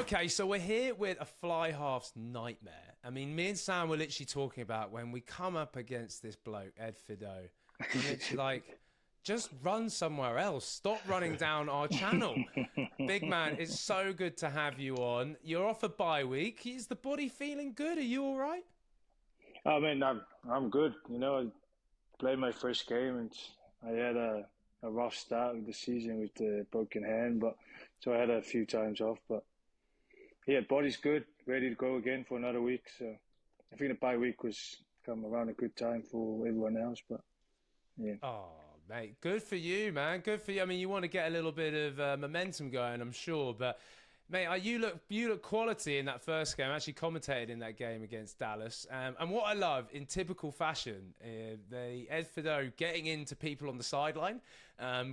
Okay, so we're here with a fly half's nightmare. I mean, me and Sam were literally talking about when we come up against this bloke, Ed Fidow, we're literally like, just run somewhere else. Stop running down our channel. Big man, it's so good to have you on. You're off a bye week. Is the body feeling good? Are you all right? I mean, I'm good. I played my first game and I had a rough start of the season with the broken hand, but so I had a few times off. But yeah, body's good, ready to go again for another week. So I think the bye week was come around a good time for everyone else. But yeah, Oh, mate, good for you, man. Good for you. I mean, you want to get a little bit of momentum going, I'm sure. But, mate, you look quality in that first game. I actually commentated in that game against Dallas. And what I love, in typical fashion, the Ed Fidow getting into people on the sideline,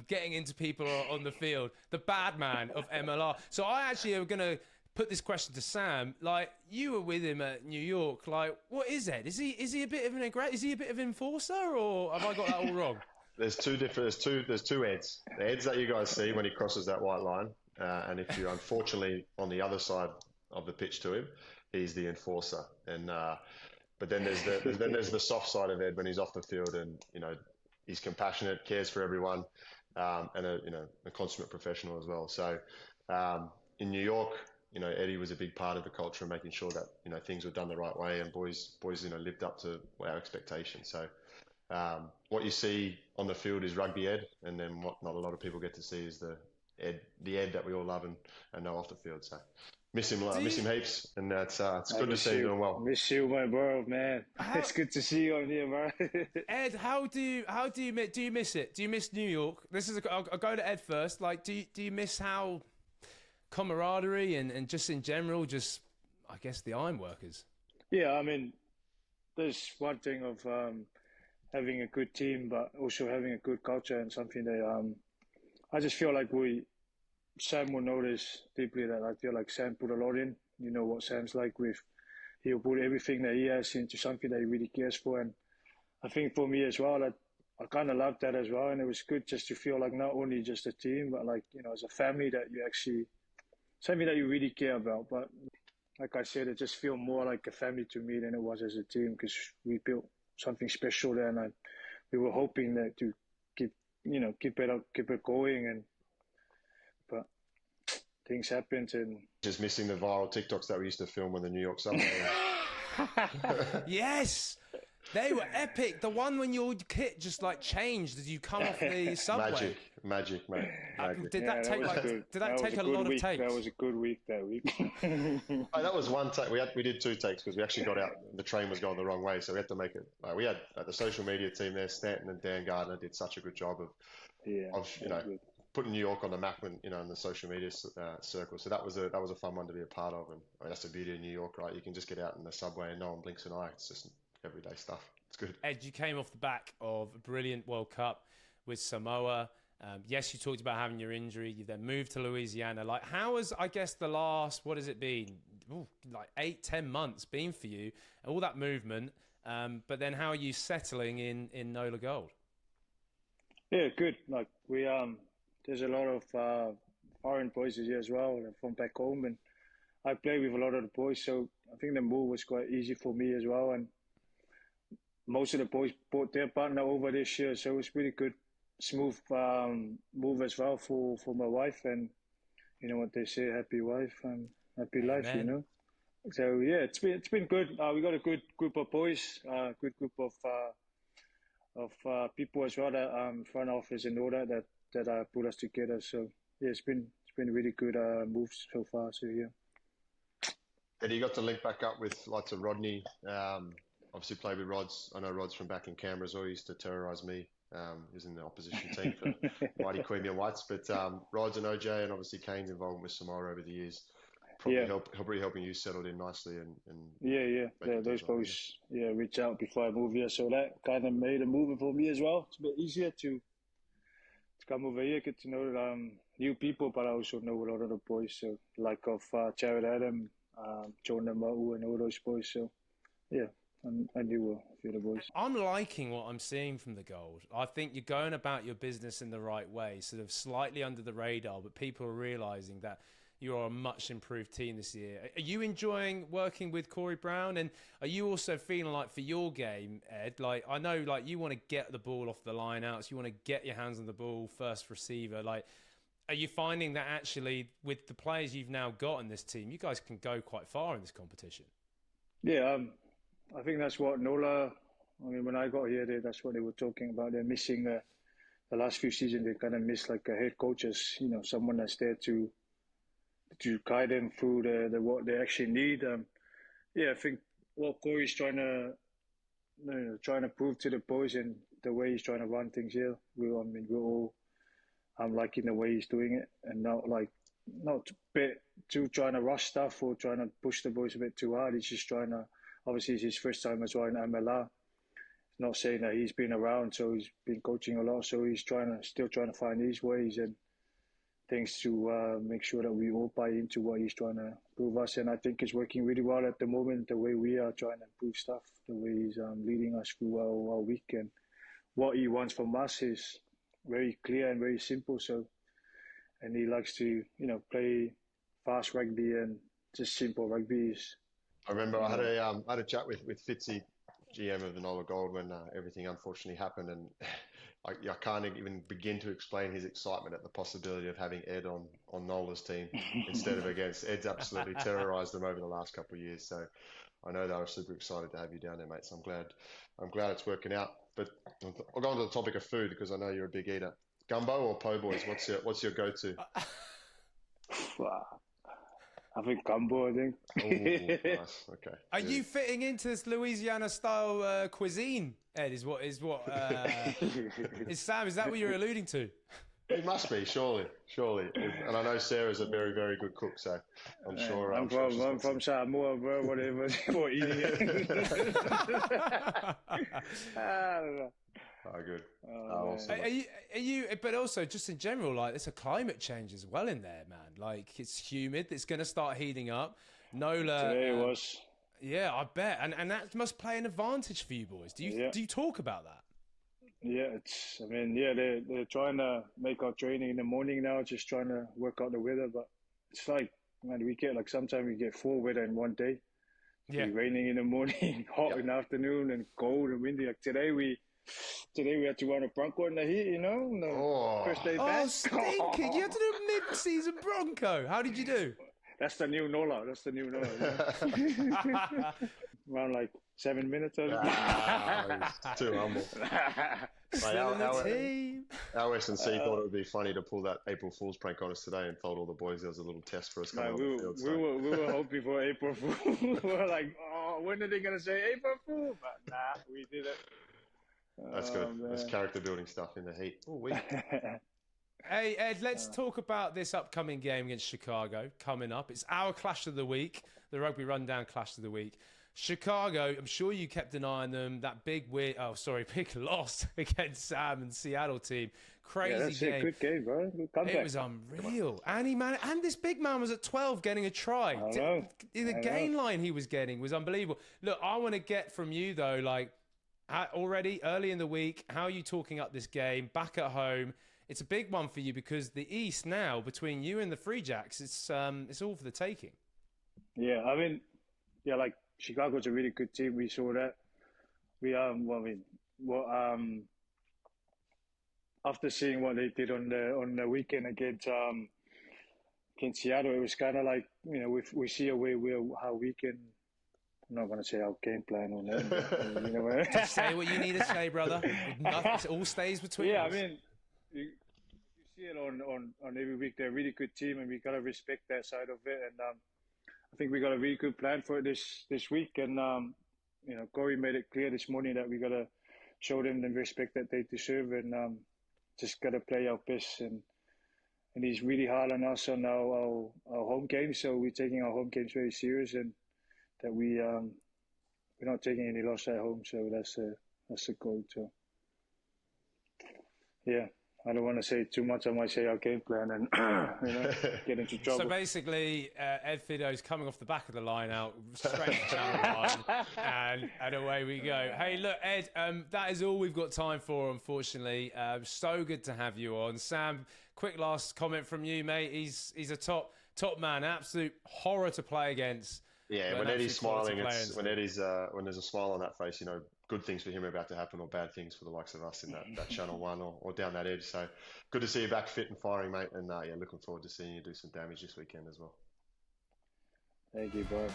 getting into people on the field, the bad man of MLR. So I actually am going to put this question to Sam. Like, you were with him at New York. Like, what is Ed? Is he a bit of is he a bit of enforcer, or have I got that all wrong? There's two Eds. The Eds that you guys see when he crosses that white line, and if you're unfortunately on the other side of the pitch to him, he's the enforcer. And but then there's the soft side of Ed when he's off the field, and he's compassionate, cares for everyone, and a consummate professional as well. So in New York, Eddie was a big part of the culture, making sure that things were done the right way, and boys lived up to our expectations. So what you see on the field is rugby Ed, and then what not a lot of people get to see is the Ed that we all love and know off the field. So miss him heaps, and it's I good to miss see you you, doing well. miss you, my bro, man. How, It's good to see you on here, bro. Ed, do you miss it? Do you miss New York? I'll go to Ed first. Like, do you miss how camaraderie and just in general, just I guess the ironworkers. Yeah, I mean, there's one thing of having a good team, but also having a good culture and something that I just feel like Sam will notice deeply that I feel like Sam put a lot in. You know what Sam's like he'll put everything that he has into something that he really cares for. And I think for me as well, that I kind of loved that as well. And it was good just to feel like not only just a team, but like, as a family that you actually, something that you really care about. But like I said, it just feel more like a family to me than it was as a team because we built something special there. And we were hoping that to keep it up, keep it going. But things happened and Just missing the viral TikToks that we used to film on the New York subway. Yes, they were epic. The one when your kit just like changed as you come off the subway. Magic, mate. Magic. Did yeah, that that take was like? good. Did that That was take a a good lot of week. That takes? was a good week that week. Oh, that was one take. We did two takes because we actually got out. The train was going the wrong way, so we had to make it. We had the social media team there. Stanton and Dan Gardner did such a good job Yeah, of that was good. putting New York on the map and in the social media circle. So that was a fun one to be a part of, and that's the beauty of New York, right? You can just get out in the subway and no one blinks an eye. It's just everyday stuff. It's good. Ed, you came off the back of a brilliant World Cup with Samoa. Yes, you talked about having your injury. You then moved to Louisiana. Like, how has, I guess, the last, what has it been? Ooh, like 8-10 months been for you? All that movement. But then how are you settling in NOLA Gold? Yeah, good. Like there's a lot of foreign boys here as well from back home, and I play with a lot of the boys, so I think the move was quite easy for me as well. And most of the boys brought their partner over this year, so it was really good, smooth move as well for my wife. And you know what they say, happy wife and happy life. Amen. So yeah, it's been good. We got a good group of boys, good group of people as well that front office and all that put us together. So yeah, it's been really good moves so far. So yeah. And you got to link back up with lots of Rodney. Obviously played with Rods. I know Rods from back in Canberra as well. He used to terrorise me. He was in the opposition team for Mighty Queanbeyan Whites. But Rods and OJ and obviously Kane's involvement with Samoa over the years probably Yeah, probably helping you settled in nicely and yeah. making Those things right. Yeah. boys, reach out before I move here, so that kind of made a move for me as well. It's a bit easier to come over here, get to know new people, but I also know a lot of the boys, so like of Jared Adam, John Namau, and all those boys. So yeah, I knew a few of the boys. I'm liking what I'm seeing from the Gold. I think you're going about your business in the right way, sort of slightly under the radar, but people are realising that, you are a much improved team this year. Are you enjoying working with Corey Brown? And are you also feeling like for your game, Ed, like I know like you want to get the ball off the line outs, you want to get your hands on the ball, first receiver. Like, are you finding that actually with the players you've now got in this team, you guys can go quite far in this competition? Yeah, I think that's what NOLA, I mean, when I got here, that's what they were talking about. They're missing the last few seasons, they kind of miss like a head coaches, someone that's there to guide them through the what they actually need. Yeah, I think what Corey's trying to prove to the boys and the way he's trying to run things here. We're all liking the way he's doing it, and not a bit too trying to rush stuff or trying to push the boys a bit too hard. He's just trying to. Obviously, it's his first time as well in MLR. Not saying that he's been around, so he's been coaching a lot. So he's still trying to find his ways and things to make sure that we all buy into what he's trying to prove us. And I think it's working really well at the moment. The way we are trying to improve stuff, the way he's leading us through our week, and what he wants from us is very clear and very simple. So, and he likes to play fast rugby and just simple rugby. I remember I had a chat with Fitzy, GM of the NOLA Gold, when everything unfortunately happened, and I can't even begin to explain his excitement at the possibility of having Ed on NOLA's team instead of against. Ed's absolutely terrorised them over the last couple of years, so I know they were super excited to have you down there, mate. So I'm glad it's working out. But I'll go on to the topic of food because I know you're a big eater. Gumbo or po' boys? What's your go-to? I think gumbo. I think. Oh, nice. Okay. Are you fitting into this Louisiana style cuisine, Ed? Is Is Sam? Is that what you're alluding to? It must be, surely. And I know Sarah's a very, very good cook, so I'm sure. I'm from Samoa, bro. Whatever, for eating it. I don't know. Oh, good. Awesome. Are you? But also, just in general, like there's a climate change as well in there, man. Like it's humid. It's going to start heating up. NOLA. Today it was. Yeah, I bet, and that must play an advantage for you boys. Do you talk about that? Yeah, they're trying to make our training in the morning now, just trying to work out the weather. But it's like, man, we get sometimes we get 4 weather in one day. Yeah, raining in the morning, hot in the afternoon, and cold and windy. Like today we had to run a Bronco in the heat, first day back. Oh, stinking! You had to do a mid-season Bronco. How did you do? That's the new NOLA. Around like 7 minutes. Too humble. Our S&C thought it would be funny to pull that April Fool's prank on us today and told all the boys there was a little test for us coming on the field. We were hoping for April Fool. We were like, when are they going to say April Fool? But nah, we did it. That's good. Man. That's character building stuff in the heat. Hey, Ed, let's talk about this upcoming game against Chicago coming up. It's our clash of the week, the Rugby Rundown clash of the week. Chicago, I'm sure you kept an eye on them. That big loss against Sam and Seattle team. Crazy game. A good game, bro. Good comeback. It was unreal. And this big man was at 12 getting a try. The gain line he was getting was unbelievable. Look, I want to get from you, though, like, already early in the week, how are you talking up this game back at home? It's a big one for you because the East now, between you and the Free Jacks, it's all for the taking. Yeah, I mean, like Chicago's a really good team. We saw that. After seeing what they did on the weekend against Seattle, it was kind of like we see a way how we can. I'm not going to say our game plan on that. Just say what you need to say, brother. It all stays between us. I mean, you see it on every week. They're a really good team, and we got to respect that side of it. And I think we got a really good plan for it this week. And Corey made it clear this morning that we got to show them the respect that they deserve, and just got to play our best. And he's really hard on us on our home games, so we're taking our home games very serious, and that we're not taking any loss at home. So that's a goal. So yeah. I don't want to say too much. I might say our game plan and get into trouble. So basically, Ed Fidow's coming off the back of the line out, straight to channel 1, and away we go. Hey, look, Ed, that is all we've got time for, unfortunately. So good to have you on. Sam, quick last comment from you, mate. He's a top top man, absolute horror to play against. Yeah, but when an Eddie's absolute quality smiling, player it's when there's a smile on that face, good things for him are about to happen, or bad things for the likes of us in that Channel 1 or down that edge. So good to see you back fit and firing, mate. And yeah, looking forward to seeing you do some damage this weekend as well. Thank you, bro.